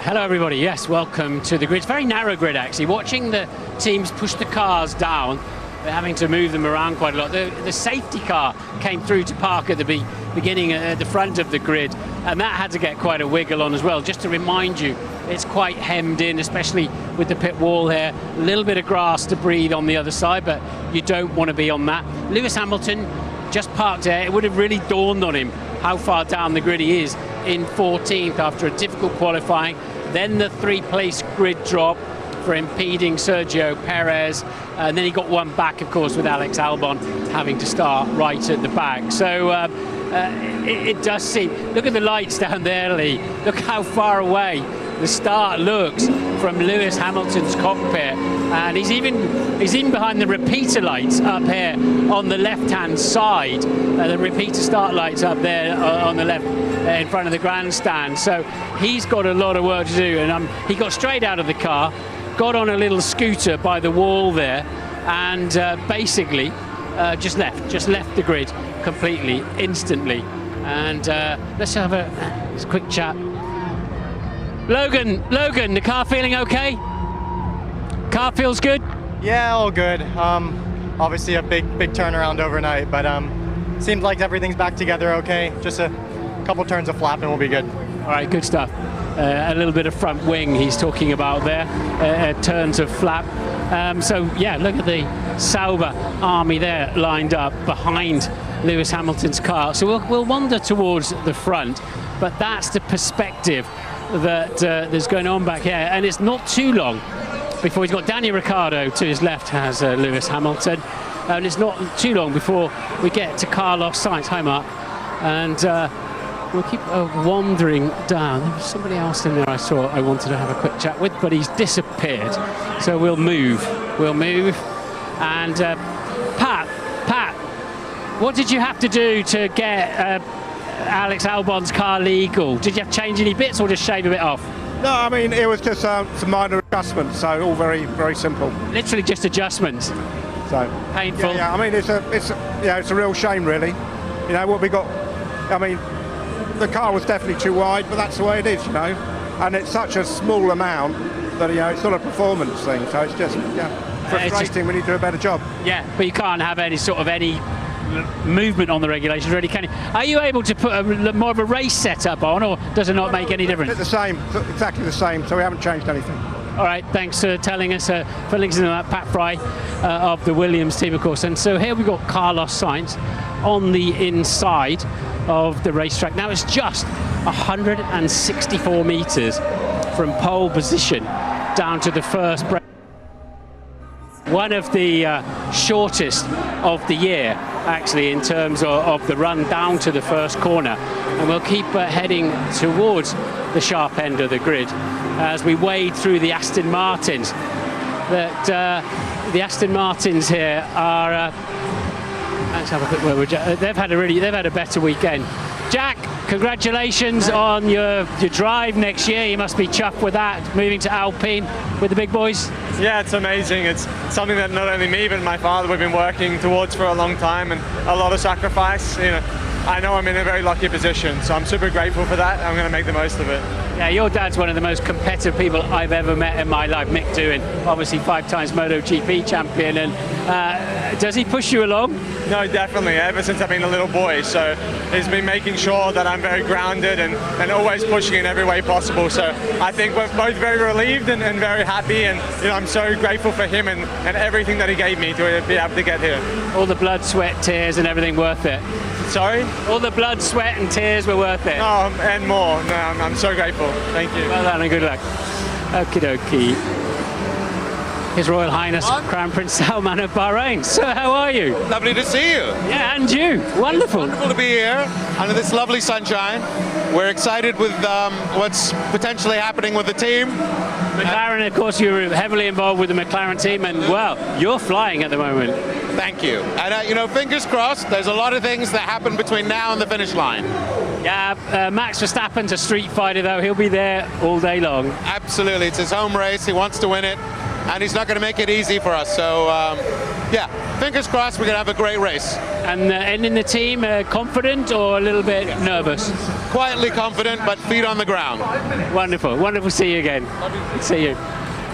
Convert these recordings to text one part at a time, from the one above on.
Hello everybody, yes, welcome to the grid. It's a very narrow grid actually. Watching the teams push the cars down, they're having to move them around quite a lot. The safety car came through to park at the beginning at the front of the grid, and that had to get quite a wiggle on as well. Just to remind you, it's quite hemmed in, especially with the pit wall here. A little bit of grass to breathe on the other side, but you don't want to be on that. Lewis Hamilton just parked there. It would have really dawned on him how far down the grid he is in 14th after a difficult qualifying. Then the three-place grid drop for impeding Sergio Perez, and then he got one back, of course, with Alex Albon having to start right at the back. So it does seem, look at the lights down there, Lee. Look how far away the start looks from Lewis Hamilton's cockpit, and he's even behind the repeater lights up here on the left-hand side. The repeater start lights up there on the left in front of the grandstand. So he's got a lot of work to do, and he got straight out of the car, got on a little scooter by the wall there, and basically just left the grid completely, instantly. And let's have a quick chat. Logan, the car feeling okay? Car feels good? Yeah, all good. Obviously a big turnaround overnight, but seems like everything's back together okay. Just a couple turns of flap and we'll be good. All right, good stuff. A little bit of front wing he's talking about there, turns of flap. So yeah, look at the Sauber army there lined up behind Lewis Hamilton's car. So we'll wander towards the front, but that's the perspective that there's going on back here, and it's not too long before he's got Daniel Ricciardo to his left, has Lewis Hamilton, and it's not too long before we get to Carlos Sainz. Hi Mark. And we'll keep wandering down. There was somebody else in there I saw I wanted to have a quick chat with, but he's disappeared, so we'll move. And Pat, what did you have to do to get Alex Albon's car legal? Did you have to change any bits or just shave a bit off? No, I mean, it was just some minor adjustments, so all very, very simple. Literally just adjustments. So painful. Yeah, I mean, it's a real shame, really. You know what we got. I mean, the car was definitely too wide, but that's the way it is, you know. And it's such a small amount that it's not a performance thing. So it's just frustrating. We need to do a better job. Yeah, but you can't have any movement on the regulations, really, can you? Are you able to put more of a race setup on, or does it not make any difference? It's the same, exactly the same, so we haven't changed anything. All right, thanks for telling us, for linking to that. Pat Prix of the Williams team, of course. And so here we've got Carlos Sainz on the inside of the racetrack. Now it's just 164 meters from pole position down to the first break. One of the shortest of the year, actually, in terms of the run down to the first corner. And we'll keep heading towards the sharp end of the grid as we wade through the Aston Martins. The Aston Martins here are, let's have a quick word with Jack. They've had a better weekend. Jack, congratulations on your drive next year. You must be chuffed with that, moving to Alpine with the big boys. Yeah, it's amazing. It's something that not only me but my father we've been working towards for a long time, and a lot of sacrifice. I know I'm in a very lucky position, so I'm super grateful for that. I'm going to make the most of it. Yeah, your dad's one of the most competitive people I've ever met in my life. Mick Doohan, obviously 5 times MotoGP champion, and does he push you along? No, definitely, ever since I've been a little boy. So he's been making sure that I'm very grounded and always pushing in every way possible. So I think we're both very relieved and very happy, and I'm so grateful for him and everything that he gave me to be able to get here. All the blood, sweat, tears and everything worth it? Sorry? All the blood, sweat and tears were worth it? Oh, and more. No, I'm so grateful. Thank you. Well done and good luck. Okie dokie. His Royal Highness Crown Prince Salman of Bahrain. So how are you? Lovely to see you. Yeah, and you. Wonderful. It's wonderful to be here under this lovely sunshine. We're excited with what's potentially happening with the team. McLaren, of course, you were heavily involved with the McLaren team, and well, you're flying at the moment. Thank you. And fingers crossed, there's a lot of things that happen between now and the finish line. Yeah, Max Verstappen's a street fighter, though. He'll be there all day long. Absolutely. It's his home race. He wants to win it. and he's not going to make it easy for us. So, yeah, fingers crossed we're going to have a great race. And ending the team confident or a little bit nervous? Quietly confident, but feet on the ground. Wonderful. Wonderful to see you again. Good to see you.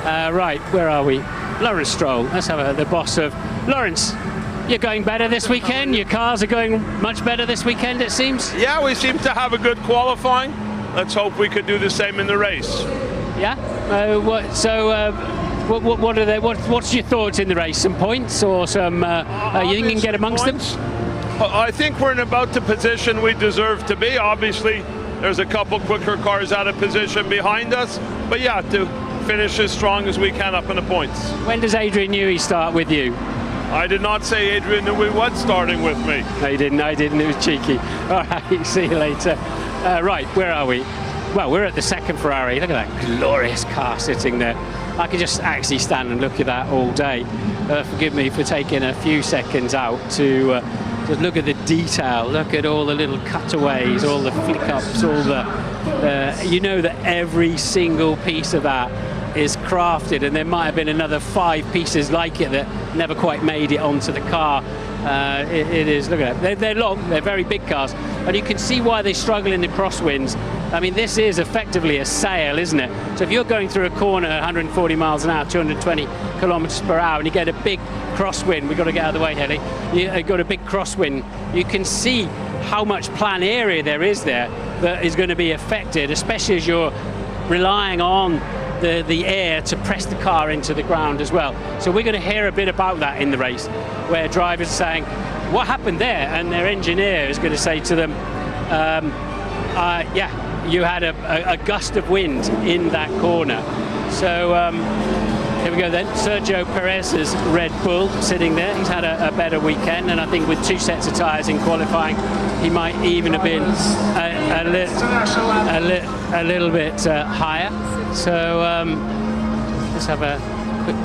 Right, where are we? Lawrence Stroll. Let's have the boss of... Lawrence, you're going better this weekend. Your cars are going much better this weekend, it seems. Yeah, we seem to have a good qualifying. Let's hope we could do the same in the race. Yeah? What's your thoughts in the race? Some points or some... you think you can get amongst them? I think we're in about the position we deserve to be. Obviously, there's a couple quicker cars out of position behind us. But yeah, to finish as strong as we can up in the points. When does Adrian Newey start with you? I did not say Adrian Newey was starting with me. No, you didn't. I didn't. It was cheeky. All right, see you later. Right, where are we? Well, we're at the second Ferrari. Look at that glorious car sitting there. I could just actually stand and look at that all day. Forgive me for taking a few seconds out to just look at the detail. Look at all the little cutaways, all the flick-ups, all the... you know that every single piece of that is crafted, and there might have been another 5 pieces like it that never quite made it onto the car. It is, look at that, they're long, they're very big cars, and you can see why they struggle in the crosswinds. I mean, this is effectively a sail, isn't it? So if you're going through a corner at 140 miles an hour, 220 kilometers per hour, and you get a big crosswind, we've got to get out of the way, Helly, you've got a big crosswind, you can see how much plan area there is there that is going to be affected, especially as you're relying on the air to press the car into the ground as well. So we're going to hear a bit about that in the race, where drivers are saying, what happened there? And their engineer is going to say to them, yeah, you had a gust of wind in that corner. So here we go then. Sergio Perez's Red Bull sitting there. He's had a better weekend, and I think with 2 sets of tyres in qualifying, he might even have been a little bit higher. So let's have a quick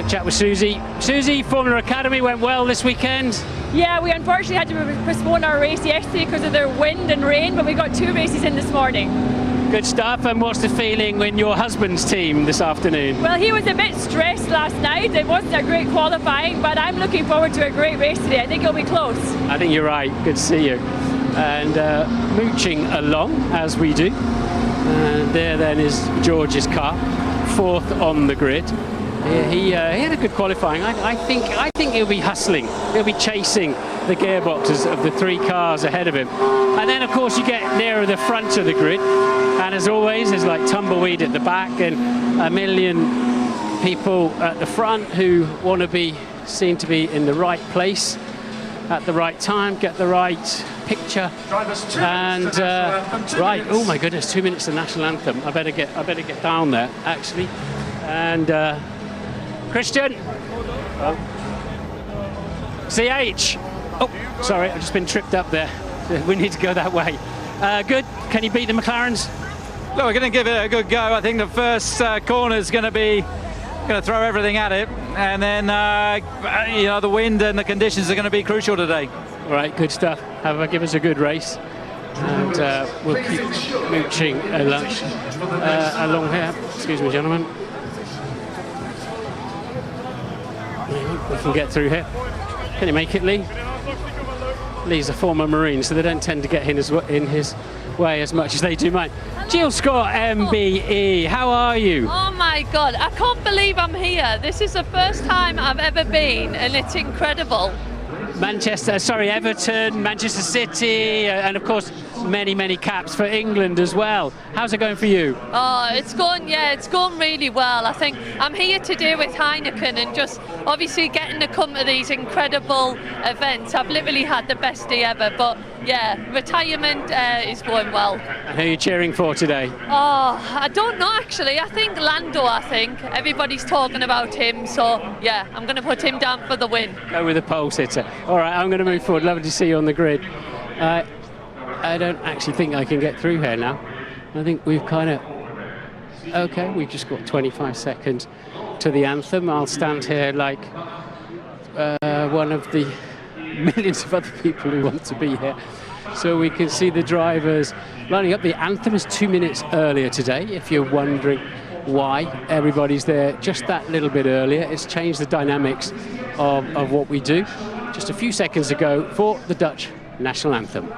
chat with Susie. Susie, Formula Academy went well this weekend. Yeah, we unfortunately had to postpone our race yesterday because of the wind and rain, but we got 2 races in this morning. Good stuff. And what's the feeling when your husband's team this afternoon? Well, he was a bit stressed last night. It wasn't a great qualifying, but I'm looking forward to a great race today. I think it'll be close. I think you're right. Good to see you. And mooching along as we do. And there then is George's car, 4th on the grid. He had a good qualifying. I think he'll be hustling. He'll be chasing the gearboxes of the 3 cars ahead of him. And then, of course, you get nearer the front of the grid. And as always, there's like tumbleweed at the back and a million people at the front who want to be seen to be in the right place at the right time, get the right picture. And right, oh my goodness, 2 minutes to the national anthem. I better get down there actually. And Christian, CH. Oh, sorry, I've just been tripped up there. We need to go that way. Good. Can you beat the McLarens? No, we're going to give it a good go. I think the first corner is going to throw everything at it, and then the wind and the conditions are going to be crucial today. All right, good stuff. Give us a good race, and we'll keep mooching along here. Excuse me, gentlemen. We can get through here. Can you make it, Lee? Lee's a former Marine, so they don't tend to get in his way as much as they do mine. Jill Scott, MBE, how are you? Oh my God, I can't believe I'm here. This is the first time I've ever been, and it's incredible. Everton, Manchester City, and of course many caps for England as well. How's it going for you? Oh, it's going really well. I think I'm here today with Heineken and just obviously getting to come to these incredible events. I've literally had the best day ever, but yeah, retirement is going well. And who are you cheering for today? Oh, I don't know actually. I think Lando, everybody's talking about him, so yeah, I'm going to put him down for the win. Go with the pole sitter. All right, I'm going to move forward. Lovely to see you on the grid. I don't actually think I can get through here now. I think we've we've just got 25 seconds to the anthem. I'll stand here like one of the millions of other people who want to be here. So we can see the drivers lining up. The anthem is 2 minutes earlier today, if you're wondering why everybody's there just that little bit earlier. It's changed the dynamics of what we do. Just a few seconds ago for the Dutch national anthem.